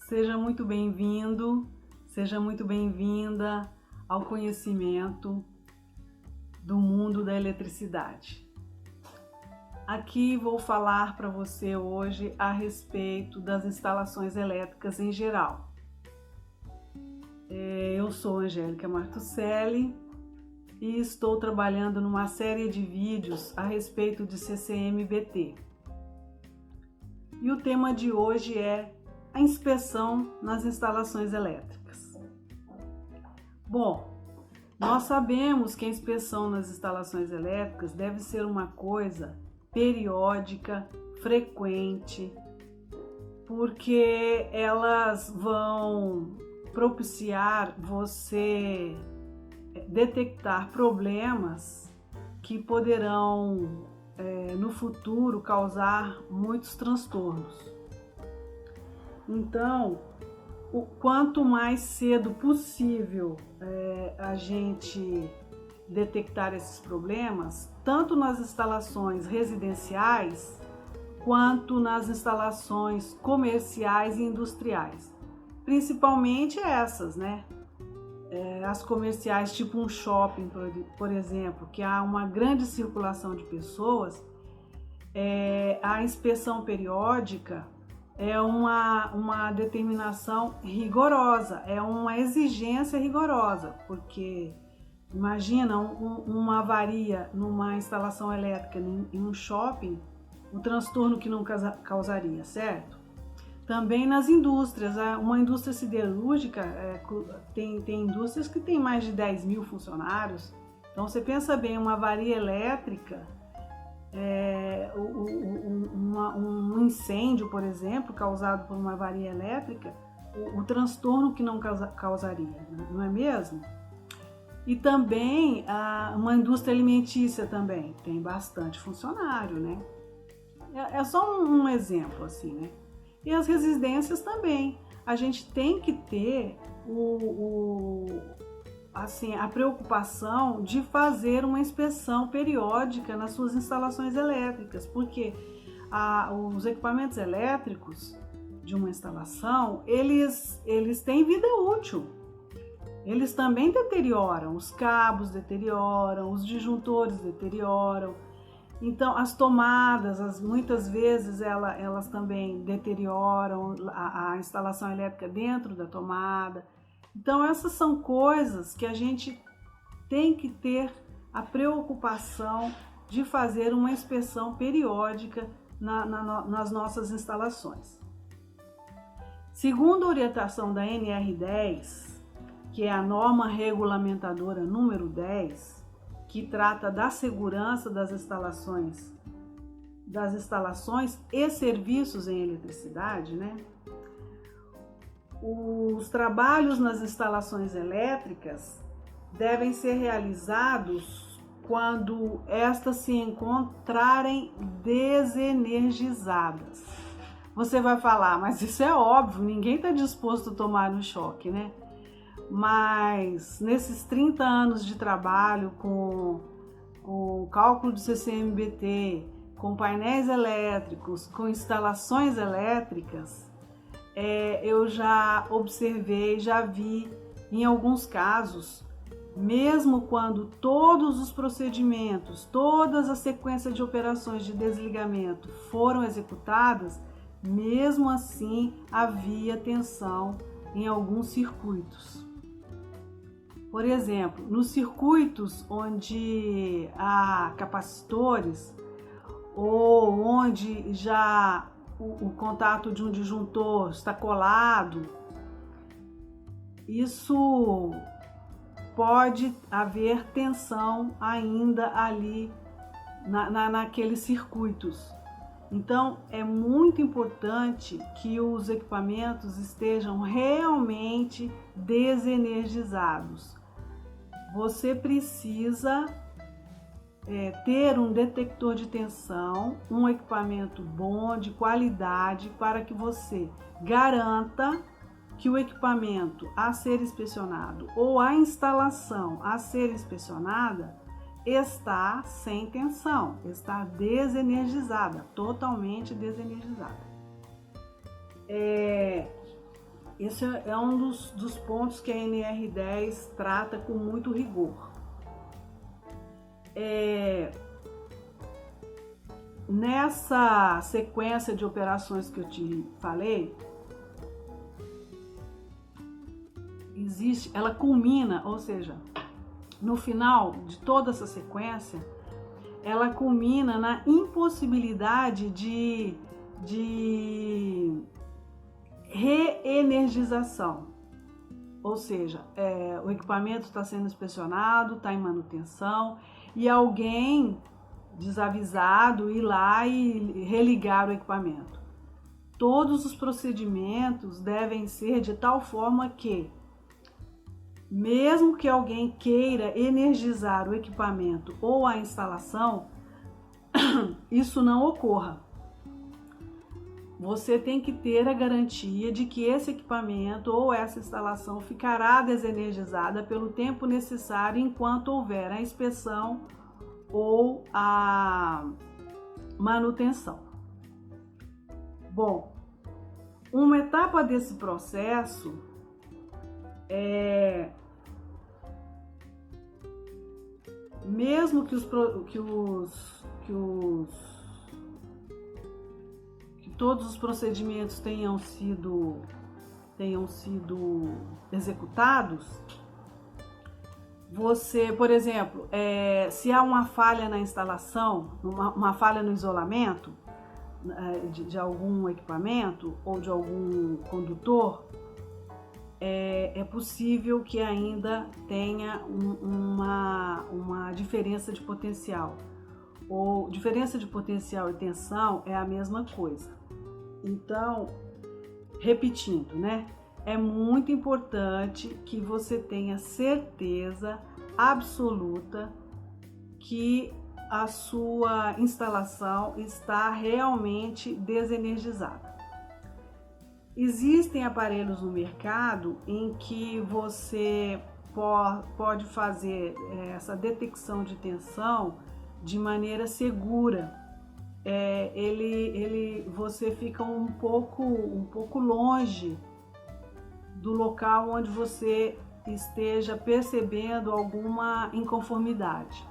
Seja muito bem-vindo, seja muito bem-vinda ao conhecimento do mundo da eletricidade. Aqui vou falar para você hoje a respeito das instalações elétricas em geral. Eu sou Angélica Martucelli e estou trabalhando numa série de vídeos a respeito de CCM-BT. E o tema de hoje é a inspeção nas instalações elétricas. Bom, nós sabemos que a inspeção nas instalações elétricas deve ser uma coisa periódica, frequente, porque elas vão propiciar você detectar problemas que poderão no futuro causar muitos transtornos. Então, o quanto mais cedo possível a gente detectar esses problemas, tanto nas instalações residenciais quanto nas instalações comerciais e industriais. Principalmente essas, né? As comerciais, tipo um shopping, por exemplo, que há uma grande circulação de pessoas, a inspeção periódica é uma determinação rigorosa, é uma exigência rigorosa, porque imagina uma avaria numa instalação elétrica em um shopping, o transtorno que não causaria, certo? Também nas indústrias, uma indústria siderúrgica, tem indústrias que têm mais de 10 mil funcionários, então você pensa bem, uma avaria elétrica, um incêndio, por exemplo, causado por uma avaria elétrica, o transtorno que não causaria, não é mesmo? E também uma indústria alimentícia também tem bastante funcionário, né? É só um exemplo assim, né? E as residências também, a gente tem que ter a preocupação de fazer uma inspeção periódica nas suas instalações elétricas, porque os equipamentos elétricos de uma instalação, eles têm vida útil. Eles também deterioram, os cabos deterioram, os disjuntores deterioram. Então, as tomadas, muitas vezes elas também deterioram a instalação elétrica dentro da tomada. Então, essas são coisas que a gente tem que ter a preocupação de fazer uma inspeção periódica nas nossas instalações. Segundo a orientação da NR10, que é a norma regulamentadora número 10, que trata da segurança das instalações e serviços em eletricidade, né? Os trabalhos nas instalações elétricas devem ser realizados quando estas se encontrarem desenergizadas. Você vai falar, mas isso é óbvio, ninguém está disposto a tomar um choque, né? Mas nesses 30 anos de trabalho com cálculo de CCM-BT, com painéis elétricos, com instalações elétricas, eu já observei, já vi em alguns casos, mesmo quando todos os procedimentos, todas as sequências de operações de desligamento foram executadas, mesmo assim havia tensão em alguns circuitos. Por exemplo, nos circuitos onde há capacitores ou onde já o contato de um disjuntor está colado, isso pode haver tensão ainda ali naqueles circuitos. Então, é muito importante que os equipamentos estejam realmente desenergizados. Você precisa ter um detector de tensão, um equipamento bom, de qualidade, para que você garanta que o equipamento a ser inspecionado ou a instalação a ser inspecionada está sem tensão, está desenergizada, totalmente desenergizada. Esse é um dos pontos que a NR10 trata com muito rigor. Nessa sequência de operações que eu te falei, ela culmina, ou seja, no final de toda essa sequência, ela culmina na impossibilidade de reenergização. Ou seja, o equipamento está sendo inspecionado, está em manutenção, e alguém desavisado ir lá e religar o equipamento. Todos os procedimentos devem ser de tal forma que, mesmo que alguém queira energizar o equipamento ou a instalação, isso não ocorra. Você tem que ter a garantia de que esse equipamento ou essa instalação ficará desenergizada pelo tempo necessário enquanto houver a inspeção ou a manutenção. Bom, uma etapa desse processo mesmo que todos os procedimentos tenham sido executados, você, por exemplo, se há uma falha na instalação, uma falha no isolamento de algum equipamento ou de algum condutor, é possível que ainda tenha uma diferença de potencial. Ou diferença de potencial e tensão é a mesma coisa. Então, repetindo, né? É muito importante que você tenha certeza absoluta que a sua instalação está realmente desenergizada. Existem aparelhos no mercado em que você pode fazer essa detecção de tensão de maneira segura. Você fica um pouco longe do local onde você esteja percebendo alguma inconformidade.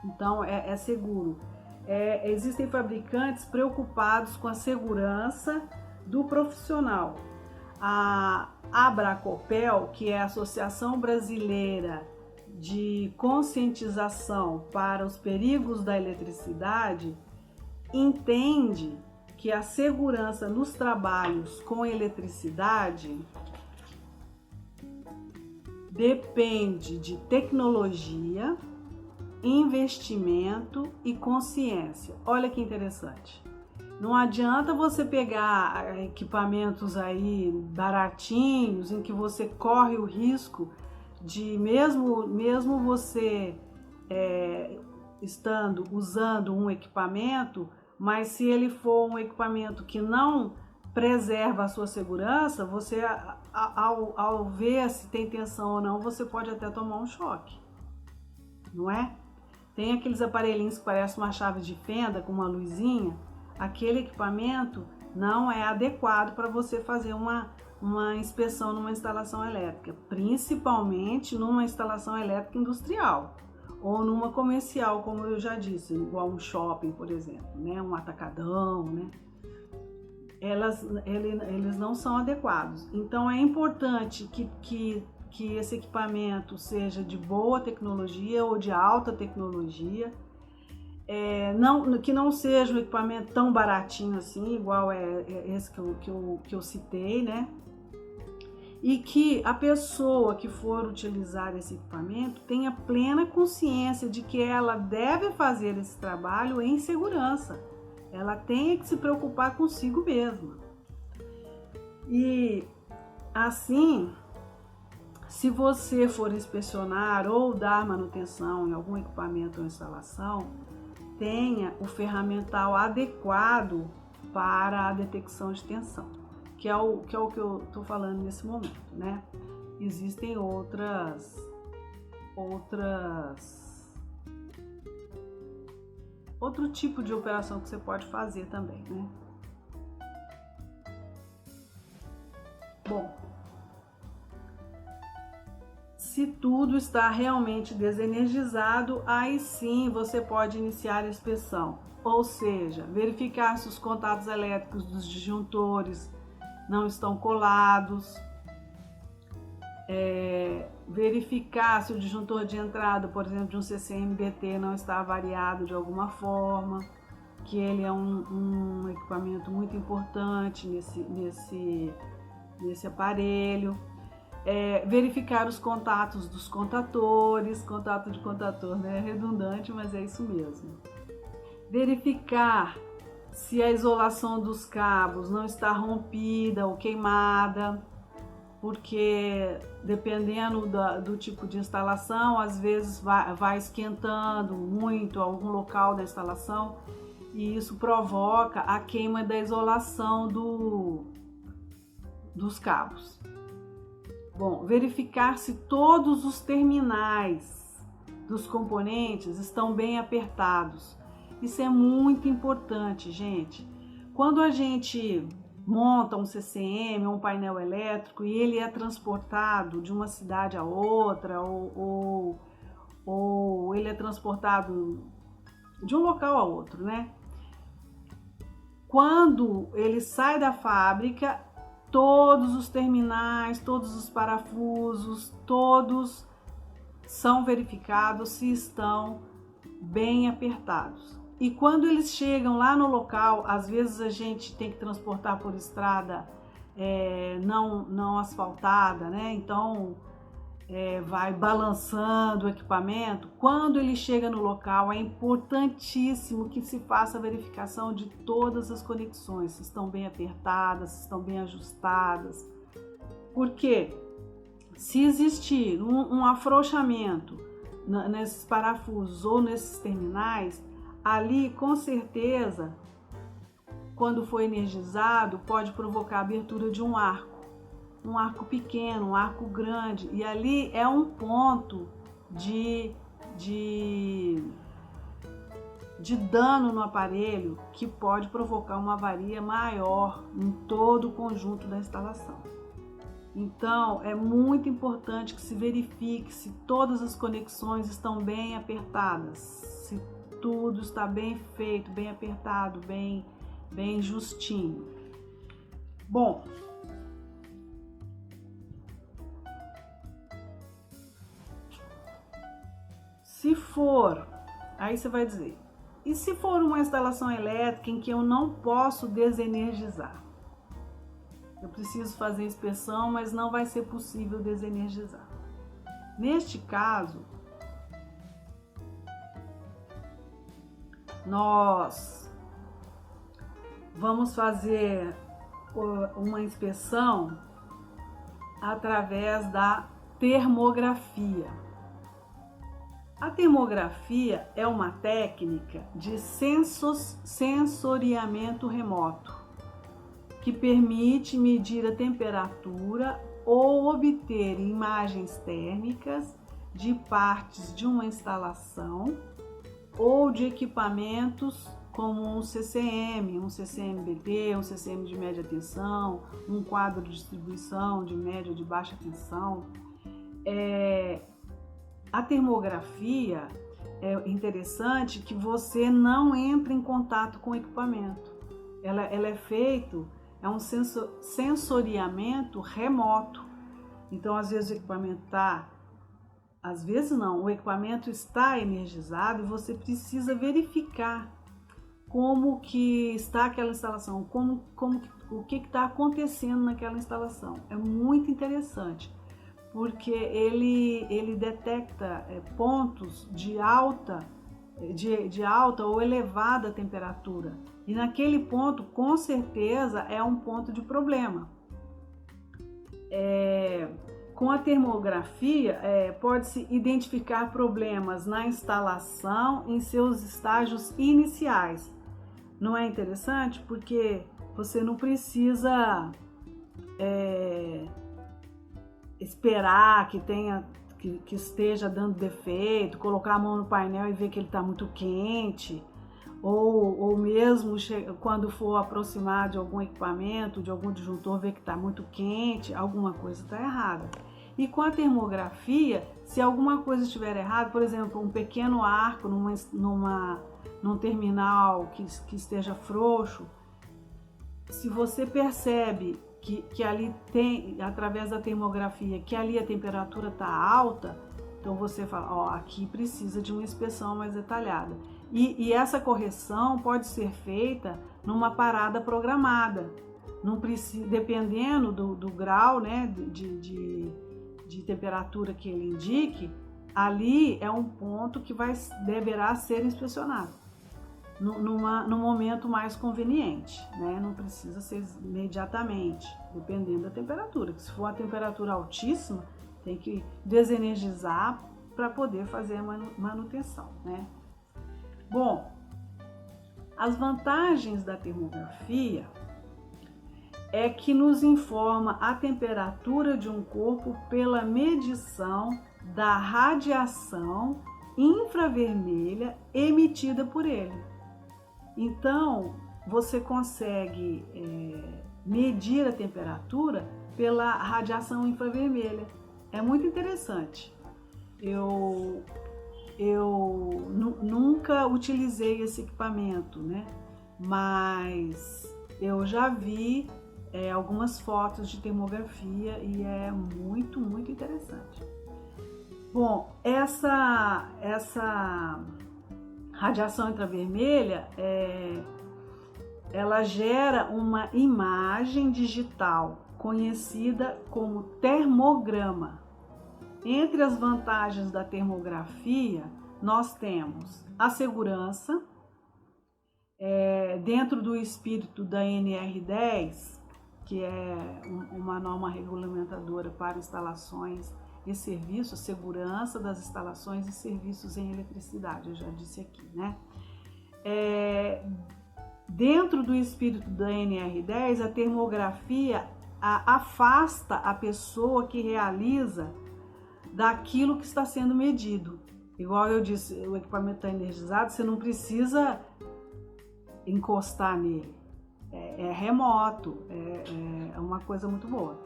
Então é seguro. Existem fabricantes preocupados com a segurança do profissional. A Abracopel, que é a Associação Brasileira de Conscientização para os Perigos da Eletricidade, entende que a segurança nos trabalhos com eletricidade depende de tecnologia, investimento e consciência. Olha que interessante. Não adianta você pegar equipamentos aí baratinhos em que você corre o risco de, mesmo você usando um equipamento, mas se ele for um equipamento que não preserva a sua segurança, você, ao ver se tem tensão ou não, você pode até tomar um choque, não é? Tem aqueles aparelhinhos que parecem uma chave de fenda com uma luzinha. Aquele equipamento não é adequado para você fazer uma inspeção numa instalação elétrica, principalmente numa instalação elétrica industrial ou numa comercial, como eu já disse, igual um shopping, por exemplo, né? Um atacadão, né? Eles não são adequados. Então é importante que esse equipamento seja de boa tecnologia ou de alta tecnologia, que não seja um equipamento tão baratinho assim, igual esse que eu citei, né? E que a pessoa que for utilizar esse equipamento tenha plena consciência de que ela deve fazer esse trabalho em segurança. Ela tem que se preocupar consigo mesma. E assim, se você for inspecionar ou dar manutenção em algum equipamento ou instalação, tenha o ferramental adequado para a detecção de tensão, que é o que eu estou falando nesse momento, né? Existem outro tipo de operação que você pode fazer também, né? Bom, se tudo está realmente desenergizado, aí sim você pode iniciar a inspeção. Ou seja, verificar se os contatos elétricos dos disjuntores não estão colados, verificar se o disjuntor de entrada, por exemplo, de um CCM-BT não está avariado de alguma forma, que ele é um equipamento muito importante nesse aparelho. Verificar os contatos dos contatores, contato de contator, né? É redundante, mas é isso mesmo. Verificar se a isolação dos cabos não está rompida ou queimada, porque dependendo do tipo de instalação, às vezes vai esquentando muito algum local da instalação e isso provoca a queima da isolação dos cabos. Bom, verificar se todos os terminais dos componentes estão bem apertados. Isso é muito importante, gente. Quando a gente monta um CCM, um painel elétrico, e ele é transportado de uma cidade a outra, ou ele é transportado de um local a outro, né? Quando ele sai da fábrica, todos os terminais, todos os parafusos, todos são verificados se estão bem apertados. E quando eles chegam lá no local, às vezes a gente tem que transportar por estrada não asfaltada, né? Então vai balançando o equipamento. Quando ele chega no local, é importantíssimo que se faça a verificação de todas as conexões, se estão bem apertadas, se estão bem ajustadas. Porque se existir um afrouxamento nesses parafusos ou nesses terminais, ali com certeza, quando for energizado, pode provocar a abertura de um arco pequeno, um arco grande, e ali é um ponto de dano no aparelho que pode provocar uma avaria maior em todo o conjunto da instalação. Então, é muito importante que se verifique se todas as conexões estão bem apertadas, se tudo está bem feito, bem apertado, bem justinho. Bom, se for, aí você vai dizer, e se for uma instalação elétrica em que eu não posso desenergizar? Eu preciso fazer inspeção, mas não vai ser possível desenergizar. Neste caso, nós vamos fazer uma inspeção através da termografia. A termografia é uma técnica de sensoriamento remoto que permite medir a temperatura ou obter imagens térmicas de partes de uma instalação ou de equipamentos como um CCM, um CCM-BT, um CCM de média tensão, um quadro de distribuição de média ou de baixa tensão. A termografia é interessante que você não entre em contato com o equipamento. Ela é feito, é um sensoriamento remoto. Então, às vezes o equipamento está, às vezes não, o equipamento está energizado e você precisa verificar como que está aquela instalação, o que está acontecendo naquela instalação. É muito interessante, porque ele detecta pontos de alta ou elevada temperatura. E naquele ponto, com certeza, é um ponto de problema. Com a termografia, pode-se identificar problemas na instalação em seus estágios iniciais. Não é interessante? Porque você não precisa esperar que esteja dando defeito, colocar a mão no painel e ver que ele está muito quente, ou mesmo quando for aproximar de algum equipamento, de algum disjuntor, ver que está muito quente, alguma coisa está errada. E com a termografia, se alguma coisa estiver errada, por exemplo, um pequeno arco num terminal que esteja frouxo, se você percebe que ali tem, através da termografia, que ali a temperatura está alta, então você fala, ó, aqui precisa de uma inspeção mais detalhada. E essa correção pode ser feita numa parada programada. Não precisa, dependendo do grau, né, de temperatura que ele indique, ali é um ponto que deverá ser inspecionado no momento mais conveniente, né? Não precisa ser imediatamente, dependendo da temperatura. Se for uma temperatura altíssima, tem que desenergizar para poder fazer a manutenção, né? Bom, as vantagens da termografia é que nos informa a temperatura de um corpo pela medição da radiação infravermelha emitida por ele. Então, você consegue medir a temperatura pela radiação infravermelha. É muito interessante. Eu nunca utilizei esse equipamento, né? Mas eu já vi algumas fotos de termografia e é muito, muito interessante. Bom, essa radiação infravermelha, ela gera uma imagem digital conhecida como termograma. Entre as vantagens da termografia, nós temos a segurança, dentro do espírito da NR10, que é uma norma regulamentadora para instalações e serviços, segurança das instalações e serviços em eletricidade, eu já disse aqui, né? Dentro do espírito da NR10, a termografia afasta a pessoa que realiza daquilo que está sendo medido. Igual eu disse, o equipamento está energizado, você não precisa encostar nele. É remoto, é uma coisa muito boa.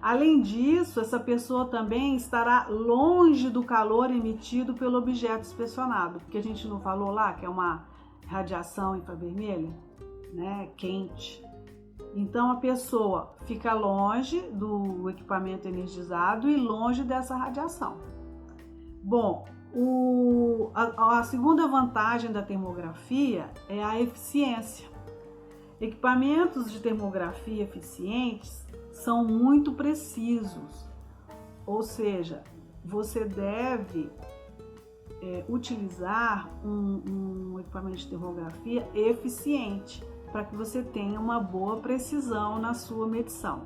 Além disso, essa pessoa também estará longe do calor emitido pelo objeto inspecionado, porque a gente não falou lá que é uma radiação infravermelha, né, quente. Então a pessoa fica longe do equipamento energizado e longe dessa radiação. Bom, a segunda vantagem da termografia é a eficiência. Equipamentos de termografia eficientes são muito precisos, ou seja, você deve utilizar um equipamento de termografia eficiente para que você tenha uma boa precisão na sua medição.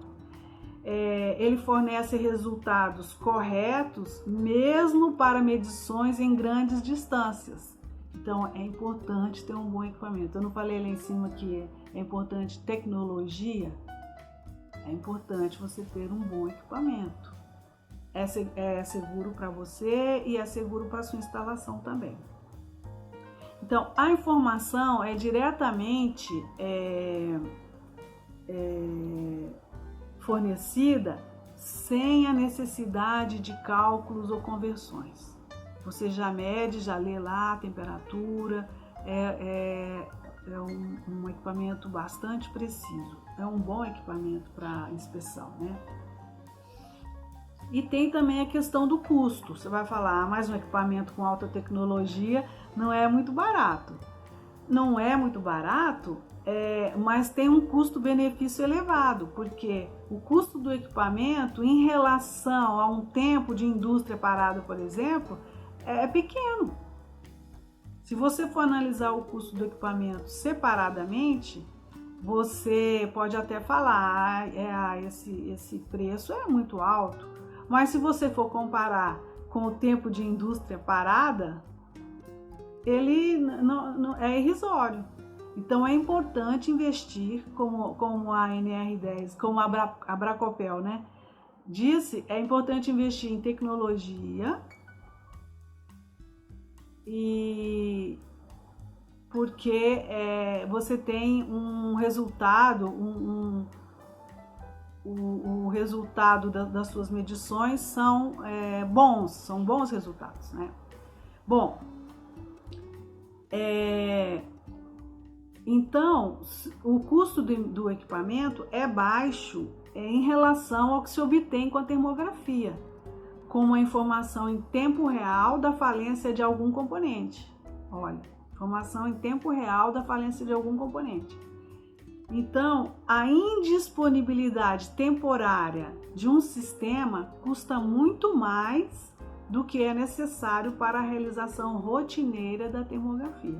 Ele fornece resultados corretos mesmo para medições em grandes distâncias. Então é importante ter um bom equipamento. Eu não falei lá em cima que é importante tecnologia? É importante você ter um bom equipamento. É seguro para você e é seguro para a sua instalação também. Então, a informação é diretamente fornecida sem a necessidade de cálculos ou conversões. Você já mede, já lê lá a temperatura, é um equipamento bastante preciso, é um bom equipamento para inspeção, né? E tem também a questão do custo. Você vai falar, mas um equipamento com alta tecnologia não é muito barato. Não é muito barato, mas tem um custo-benefício elevado, porque o custo do equipamento em relação a um tempo de indústria parada, por exemplo, é pequeno. Se você for analisar o custo do equipamento separadamente, você pode até falar, esse preço é muito alto. Mas se você for comparar com o tempo de indústria parada, ele não é irrisório. Então é importante investir, como a NR10, como a Bracopel, né, disse, é importante investir em tecnologia, e porque você tem um resultado, o resultado das suas medições são bons resultados, né? Bom, então o custo do equipamento é baixo em relação ao que se obtém com a termografia, como a informação em tempo real da falência de algum componente. Olha, informação em tempo real da falência de algum componente. Então, a indisponibilidade temporária de um sistema custa muito mais do que é necessário para a realização rotineira da termografia.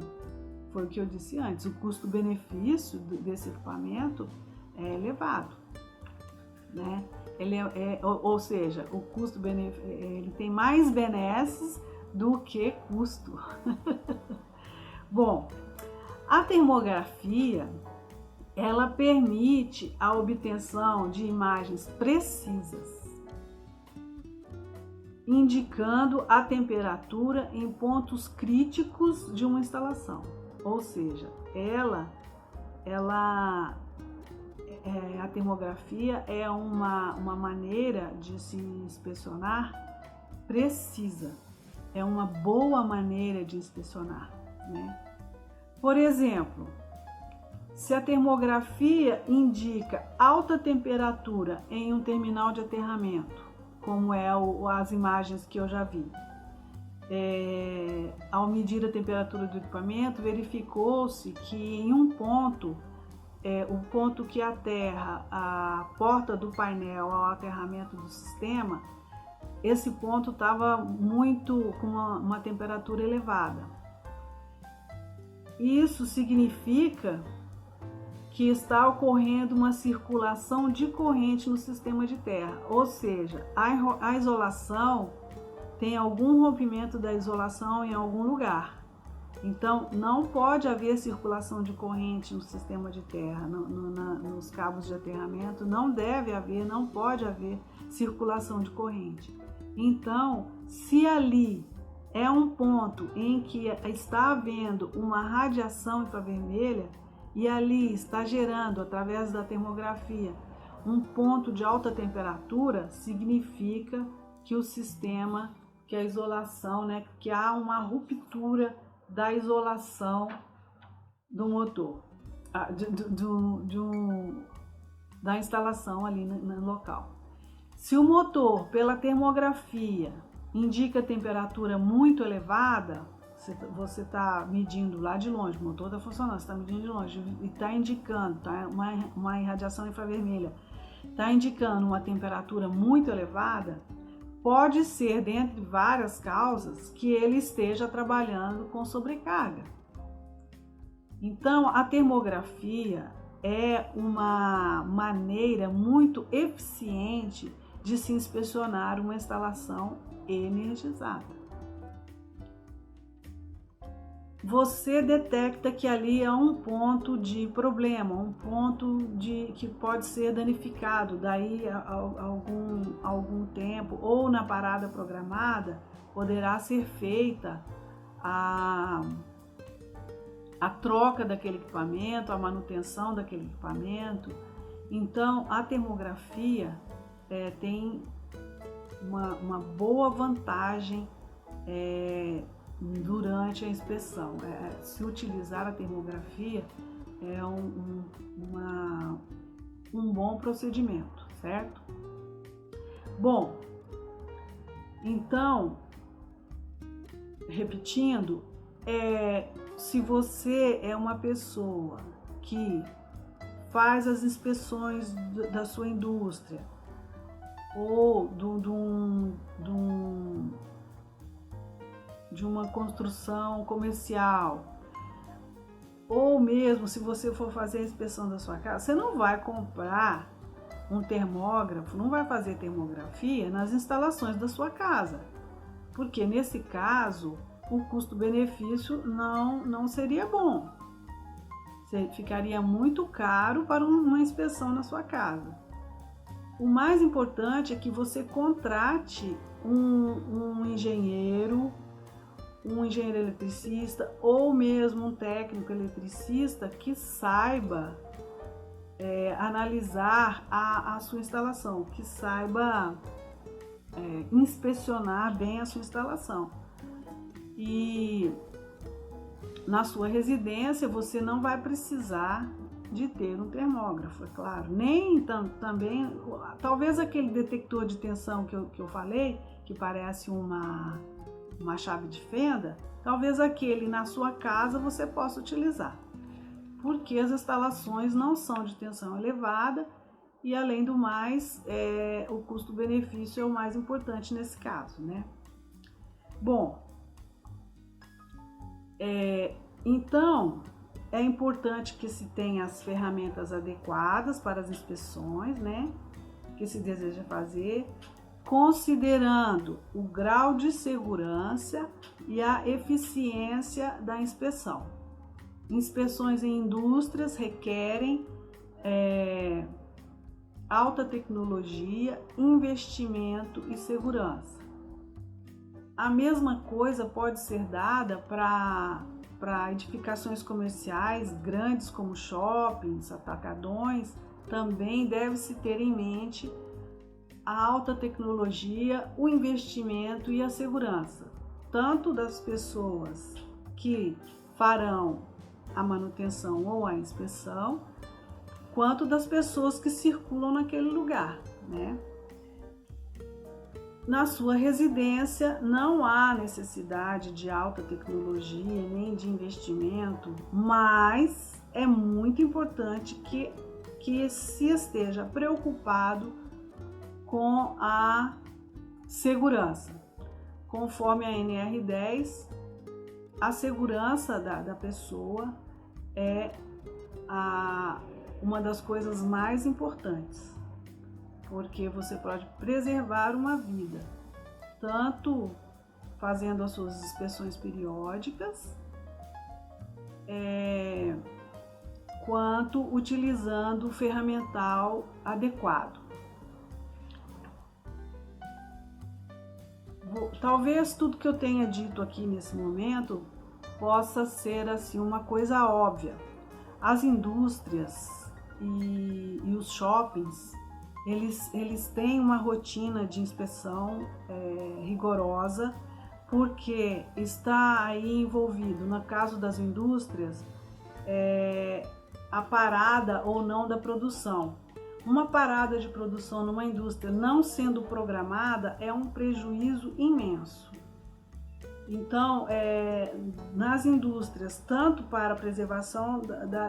Foi o que eu disse antes, o custo-benefício desse equipamento é elevado, né? Ou seja, o custo-benefício, ele tem mais benesses do que custo. Bom, a termografia, ela permite a obtenção de imagens precisas, indicando a temperatura em pontos críticos de uma instalação. Ou seja, a termografia é uma maneira de se inspecionar precisa, é uma boa maneira de inspecionar, né? Por exemplo, se a termografia indica alta temperatura em um terminal de aterramento, como as imagens que eu já vi, ao medir a temperatura do equipamento, verificou-se que em um ponto, o ponto que aterra a porta do painel ao aterramento do sistema, esse ponto estava com uma temperatura elevada. Isso significa que está ocorrendo uma circulação de corrente no sistema de terra, ou seja, a isolação tem algum rompimento da isolação em algum lugar. Então, não pode haver circulação de corrente no sistema de terra, nos cabos de aterramento, não pode haver circulação de corrente. Então, se ali é um ponto em que está havendo uma radiação infravermelha e ali está gerando, através da termografia, um ponto de alta temperatura, significa que o sistema, que a isolação, né, que há uma ruptura da isolação do motor, da instalação ali no local. Se o motor, pela termografia, indica temperatura muito elevada, você está medindo lá de longe, o motor está funcionando, você está medindo de longe e está indicando, tá, uma irradiação infravermelha, está indicando uma temperatura muito elevada, pode ser, dentre várias causas, que ele esteja trabalhando com sobrecarga. Então, a termografia é uma maneira muito eficiente de se inspecionar uma instalação energizada. Você detecta que ali é um ponto de problema, um ponto que pode ser danificado, daí a algum tempo, ou na parada programada, poderá ser feita a troca daquele equipamento, a manutenção daquele equipamento. Então, a termografia tem uma boa vantagem durante a inspeção. Se utilizar a termografia é um bom procedimento, certo? Bom, então, repetindo, se você é uma pessoa que faz as inspeções da sua indústria ou de uma construção comercial, ou mesmo se você for fazer a inspeção da sua casa, você não vai comprar um termógrafo, não vai fazer termografia nas instalações da sua casa, porque nesse caso o custo-benefício não seria bom, ficaria muito caro para uma inspeção na sua casa. O mais importante é que você contrate um engenheiro eletricista ou mesmo um técnico eletricista que saiba analisar a sua instalação, que saiba inspecionar bem a sua instalação. E na sua residência você não vai precisar de ter um termógrafo, é claro. Nem também, talvez aquele detector de tensão que eu falei, que parece uma chave de fenda, talvez aquele na sua casa você possa utilizar, porque as instalações não são de tensão elevada e, além do mais, o custo-benefício é o mais importante nesse caso, né? Bom, então é importante que se tenha as ferramentas adequadas para as inspeções, né, que se deseja fazer, considerando o grau de segurança e a eficiência da inspeção. Inspeções em indústrias requerem alta tecnologia, investimento e segurança. A mesma coisa pode ser dada para edificações comerciais grandes como shoppings, atacadões. Também deve-se ter em mente a alta tecnologia, o investimento e a segurança, tanto das pessoas que farão a manutenção ou a inspeção, quanto das pessoas que circulam naquele lugar, né? Na sua residência não há necessidade de alta tecnologia nem de investimento, mas é muito importante que se esteja preocupado com a segurança. Conforme a NR10, a segurança da pessoa é uma das coisas mais importantes, porque você pode preservar uma vida, tanto fazendo as suas inspeções periódicas, quanto utilizando o ferramental adequado. Talvez tudo que eu tenha dito aqui nesse momento possa ser assim uma coisa óbvia. As indústrias e os shoppings, eles têm uma rotina de inspeção rigorosa, porque está aí envolvido, no caso das indústrias, a parada ou não da produção. Uma parada de produção numa indústria não sendo programada é um prejuízo imenso. Então, nas indústrias, tanto para a preservação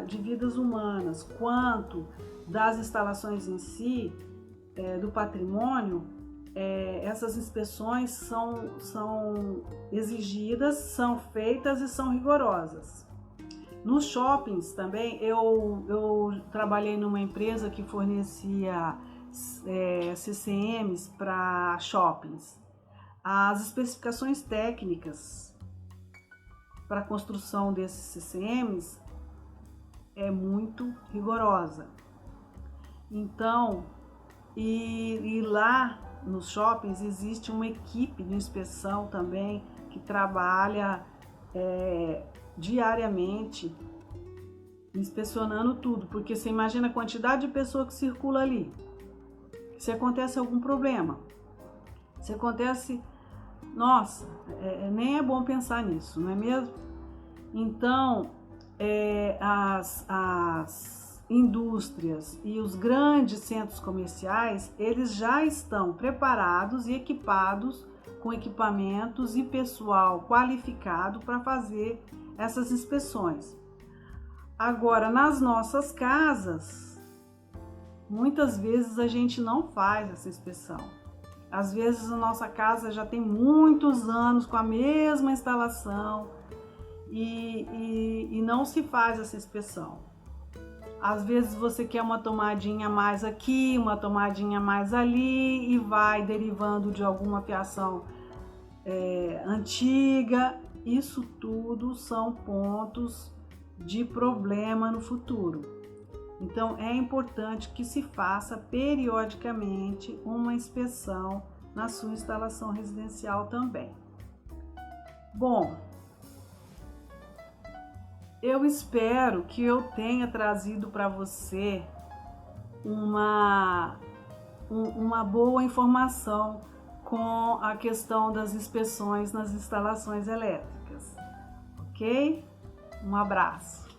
de vidas humanas, quanto das instalações em si, do patrimônio, essas inspeções são exigidas, são feitas e são rigorosas. Nos shoppings também, eu trabalhei numa empresa que fornecia CCMs para shoppings. As especificações técnicas para a construção desses CCMs é muito rigorosa. Então, e lá nos shoppings existe uma equipe de inspeção também que trabalha diariamente inspecionando tudo, porque você imagina a quantidade de pessoa que circula ali. Se acontece algum problema, se acontece, nossa, nem é bom pensar nisso, não é mesmo? Então, as indústrias e os grandes centros comerciais, eles já estão preparados e equipados com equipamentos e pessoal qualificado para fazer essas inspeções. Agora, nas nossas casas, muitas vezes a gente não faz essa inspeção. Às vezes a nossa casa já tem muitos anos com a mesma instalação e não se faz essa inspeção. Às vezes você quer uma tomadinha mais aqui, uma tomadinha mais ali e vai derivando de alguma fiação antiga. Isso tudo são pontos de problema no futuro. Então é importante que se faça periodicamente uma inspeção na sua instalação residencial também. Bom, eu espero que eu tenha trazido para você uma boa informação com a questão das inspeções nas instalações elétricas, ok? Um abraço.